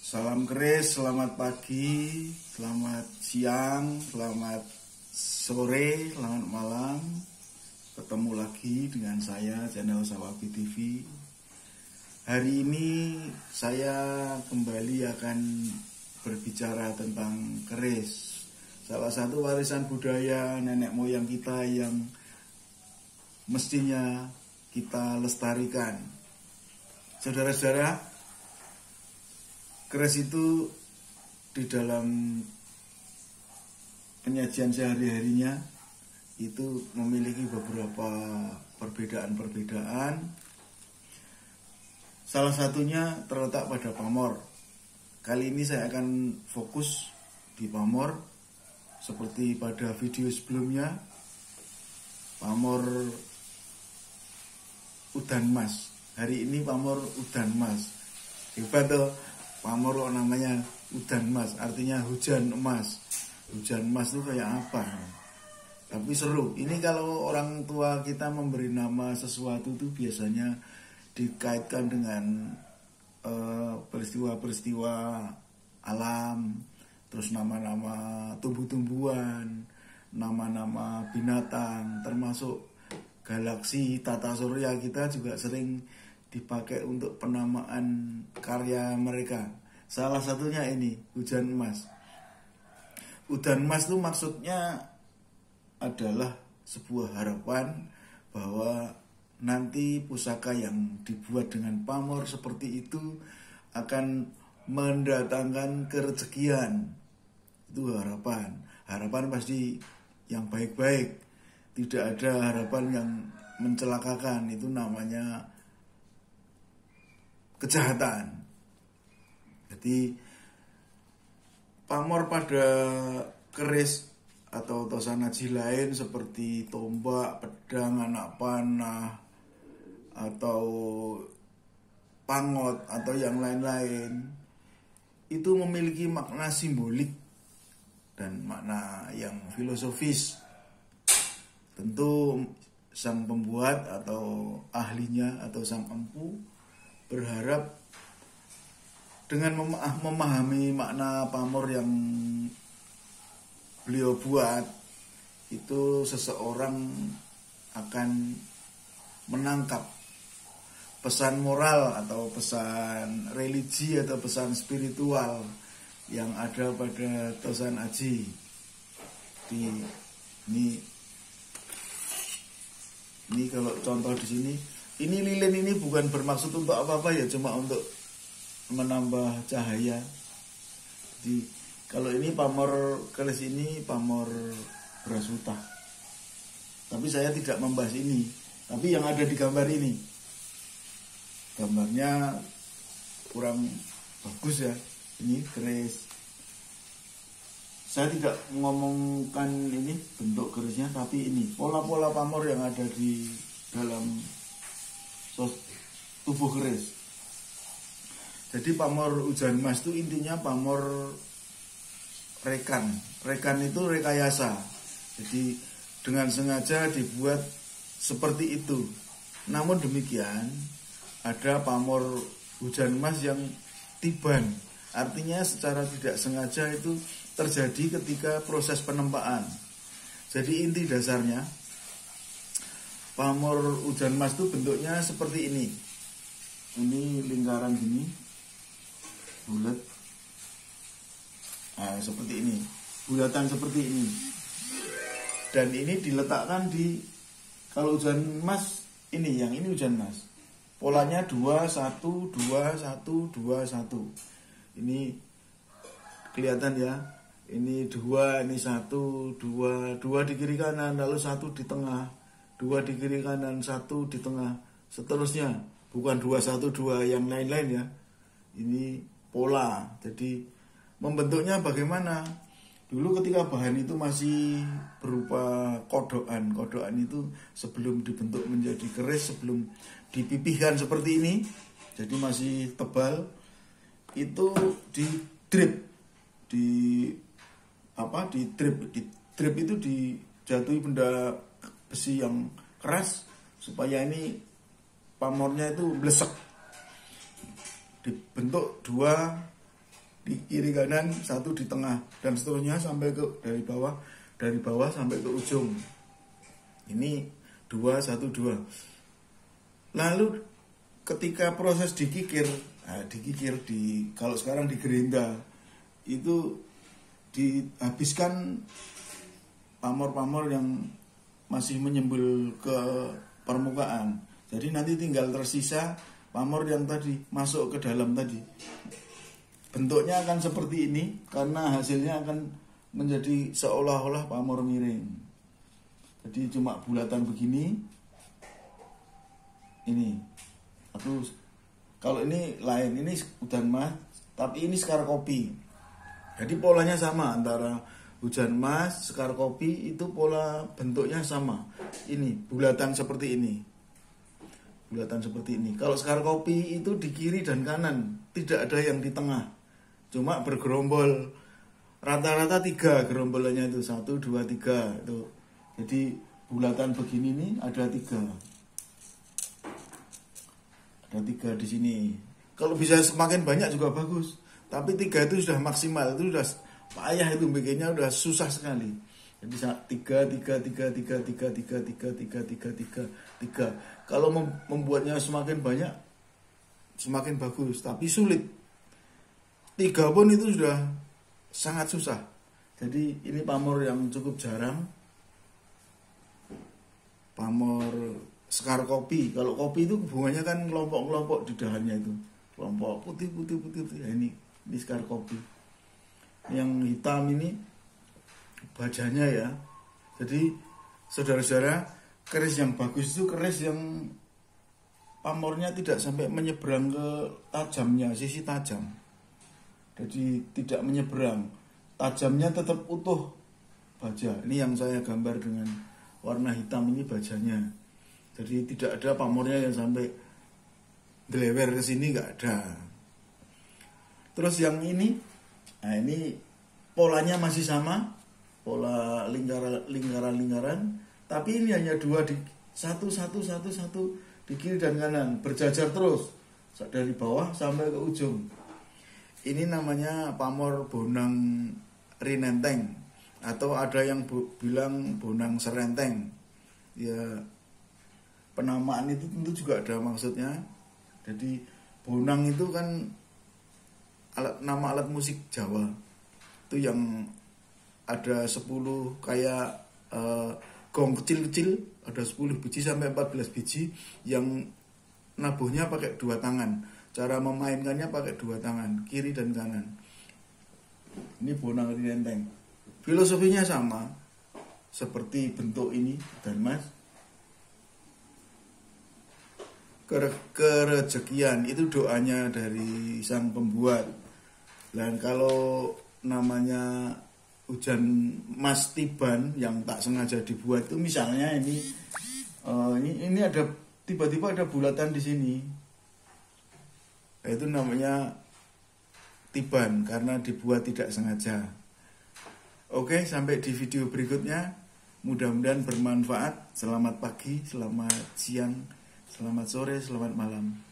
Salam keris, selamat pagi, selamat siang, selamat sore, selamat malam. Ketemu lagi dengan saya, channel Sawabi TV. Hari ini saya kembali akan berbicara tentang keris. Salah satu warisan budaya nenek moyang kita yang mestinya kita lestarikan. Saudara-saudara, keris itu di dalam penyajian sehari-harinya itu memiliki beberapa perbedaan-perbedaan. Salah satunya terletak pada pamor. Kali ini saya akan fokus di pamor. Seperti pada video sebelumnya, pamor udan mas. Hari ini pamor udan mas. Hebat tuh. Pamor namanya udan emas, artinya hujan emas. Hujan emas itu kayak apa? Tapi seru. Ini kalau orang tua kita memberi nama sesuatu itu biasanya dikaitkan dengan peristiwa-peristiwa alam, terus nama-nama tumbuh-tumbuhan, nama-nama binatang, termasuk galaksi, tata surya kita juga sering dipakai untuk penamaan karya mereka. Salah satunya ini, hujan emas. Udan emas itu maksudnya adalah sebuah harapan bahwa nanti pusaka yang dibuat dengan pamor seperti itu akan mendatangkan kerezekian. Itu harapan. Harapan pasti yang baik-baik. Tidak ada harapan yang mencelakakan. Itu namanya kejahatan. Jadi pamor pada keris atau tosanaji lain seperti tombak, pedang, anak panah, atau pangot, atau yang lain-lain, itu memiliki makna simbolik dan makna yang filosofis. Tentu sang pembuat atau ahlinya atau sang empu berharap dengan memahami makna pamor yang beliau buat, itu seseorang akan menangkap pesan moral atau pesan religi atau pesan spiritual yang ada pada tosan aji. Ini kalau contoh di sini, ini lilin ini bukan bermaksud untuk apa-apa ya, cuma untuk menambah cahaya. Jadi kalau ini pamor keris ini pamor beras utah. Tapi saya tidak membahas ini. Tapi yang ada di gambar ini, gambarnya kurang bagus ya. Ini keris. Saya tidak ngomongkan ini bentuk kerisnya, tapi ini pola-pola pamor yang ada di dalam tubuh keris. Jadi pamor hujan emas itu intinya pamor rekan. Rekan itu rekayasa. Jadi dengan sengaja dibuat seperti itu. Namun demikian, ada pamor hujan emas yang tiban. Artinya secara tidak sengaja itu terjadi ketika proses penempaan. Jadi inti dasarnya, pamor hujan emas itu bentuknya seperti ini. Ini lingkaran gini, bulat. Nah, seperti ini. Bulatan seperti ini. Dan ini diletakkan di, kalau hujan emas ini, yang ini hujan emas. Polanya 2 1 2 1 2 1. Ini kelihatan ya. Ini 2, ini 1 2 2 di kiri kanan, lalu 1 di tengah. 2 di kiri kanan, 1 di tengah. Seterusnya, bukan 2 1 2 yang lain-lain ya. Ini pola. Jadi membentuknya bagaimana? Dulu ketika bahan itu masih berupa kodokan. Kodokan itu sebelum dibentuk menjadi keris, sebelum dipipihkan seperti ini, jadi masih tebal, itu di drip. Di drip itu dijatuhi benda besi yang keras supaya ini pamornya itu blesek. Dibentuk 2 di kiri kanan, satu di tengah, dan seterusnya sampai ke dari bawah sampai ke ujung. Ini 2 1 2. Lalu ketika proses dikikir kalau sekarang di gerinda itu dihabiskan pamor-pamor yang masih menyembul ke permukaan. Jadi nanti tinggal tersisa pamor yang tadi masuk ke dalam tadi. Bentuknya akan seperti ini karena hasilnya akan menjadi seolah-olah pamor miring. Jadi cuma bulatan begini. Ini. Kalau ini lain, ini hujan mas, tapi ini sekar kopi. Jadi polanya sama antara hujan mas, sekar kopi itu pola bentuknya sama. Ini bulatan seperti ini. Bulatan seperti ini. Kalau sekar kopi itu di kiri dan kanan, tidak ada yang di tengah. Cuma bergerombol. Rata-rata 3 gerombolannya itu 1 2 3 itu. Jadi bulatan begini nih ada 3. Ada 3 di sini. Kalau bisa semakin banyak juga bagus. Tapi 3 itu sudah maksimal, itu sudah payah, itu bikinnya udah susah sekali. Jadi 3. Kalau membuatnya semakin banyak semakin bagus, tapi sulit. 3 pun itu sudah sangat susah. Jadi ini pamor yang cukup jarang. Pamor sekar kopi. Kalau kopi itu bunganya kan kelompok-kelompok di dahannya itu. Kelompok putih. Ya, ini sekar kopi. Yang hitam ini bajanya ya. Jadi saudara-saudara, keris yang bagus itu keris yang pamornya tidak sampai menyeberang ke tajamnya, sisi tajam. Jadi tidak menyeberang, tajamnya tetap utuh baja. Ini yang saya gambar dengan warna hitam, ini bajanya. Jadi tidak ada pamornya yang sampai gelewer ke sini, nggak ada. Terus yang ini, nah ini polanya masih sama, pola lingkaran, tapi ini hanya 2 di satu di kiri dan kanan, berjajar terus dari bawah sampai ke ujung. Ini namanya pamor bonang rinenteng, atau ada yang bilang bonang serenteng. Ya, penamaan itu tentu juga ada maksudnya. Jadi bonang itu kan nama alat musik Jawa. Itu yang ada 10 kayak gong kecil-kecil, ada 10 biji sampai 14 biji, yang nabuhnya pakai 2 tangan. Cara memainkannya pakai 2 tangan, kiri dan kanan. Ini bonang rinenteng. Filosofinya sama seperti bentuk ini dan mas. Kerejekian itu doanya dari sang pembuat. Dan kalau namanya hujan mas tiban yang tak sengaja dibuat itu, misalnya ini ada tiba-tiba ada bulatan di sini, itu namanya tiban karena dibuat tidak sengaja. Oke, sampai di video berikutnya, mudah-mudahan bermanfaat. Selamat pagi, selamat siang, selamat sore, selamat malam.